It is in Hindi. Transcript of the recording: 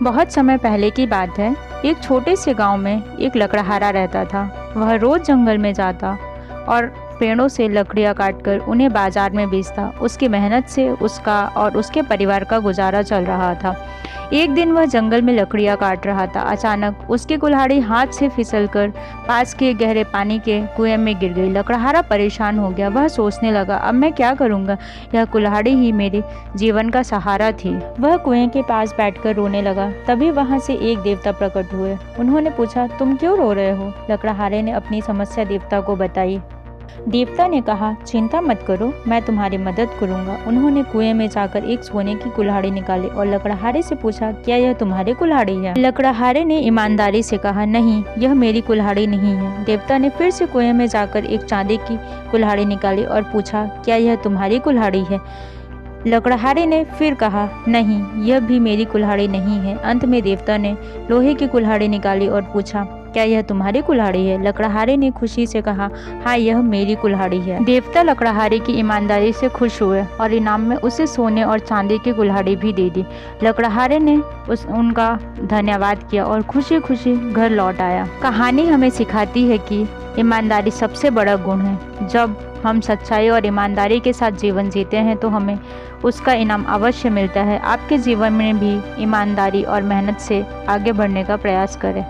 बहुत समय पहले की बात है। एक छोटे से गांव में एक लकड़हारा रहता था। वह रोज जंगल में जाता और पेड़ों से लकड़ियां काटकर उन्हें बाजार में बेचता। उसकी मेहनत से उसका और उसके परिवार का गुजारा चल रहा था। एक दिन वह जंगल में लकड़ियां काट रहा था। अचानक उसकी कुल्हाड़ी हाथ से फिसलकर पास के गहरे पानी के कुएं में गिर गई। लकड़हारा परेशान हो गया। वह सोचने लगा, अब मैं क्या करूंगा? यह कुल्हाड़ी ही मेरे जीवन का सहारा थी। वह कुएं के पास बैठकर रोने लगा। तभी वहां से एक देवता प्रकट हुए। उन्होंने पूछा, तुम क्यों रो रहे हो? लकड़हारे ने अपनी समस्या देवता को बताई। देवता ने कहा, चिंता मत करो, मैं तुम्हारी मदद करूंगा। उन्होंने कुएं में जाकर एक सोने की कुल्हाड़ी निकाली और लकड़हारे से पूछा, क्या यह तुम्हारी कुल्हाड़ी है? लकड़हारे ने ईमानदारी से कहा, नहीं, यह मेरी कुल्हाड़ी नहीं है। देवता ने फिर से कुएं में जाकर एक चांदी की कुल्हाड़ी निकाली और पूछा, क्या यह तुम्हारी कुल्हाड़ी है? लकड़हारे ने फिर कहा, नहीं, यह भी मेरी कुल्हाड़ी नहीं है। अंत में देवता ने लोहे की कुल्हाड़ी निकाली और पूछा, क्या यह तुम्हारी कुल्हाड़ी है? लकड़हारे ने खुशी से कहा, हाँ, यह मेरी कुल्हाड़ी है। देवता लकड़हारे की ईमानदारी से खुश हुए और इनाम में उसे सोने और चांदी की कुल्हाड़ी भी दे दी। लकड़हारे ने उनका धन्यवाद किया और खुशी खुशी घर लौट आया। कहानी हमें सिखाती है कि ईमानदारी सबसे बड़ा गुण है। जब हम सच्चाई और ईमानदारी के साथ जीवन जीते हैं तो हमें उसका इनाम अवश्य मिलता है। आपके जीवन में भी ईमानदारी और मेहनत से आगे बढ़ने का प्रयास करें।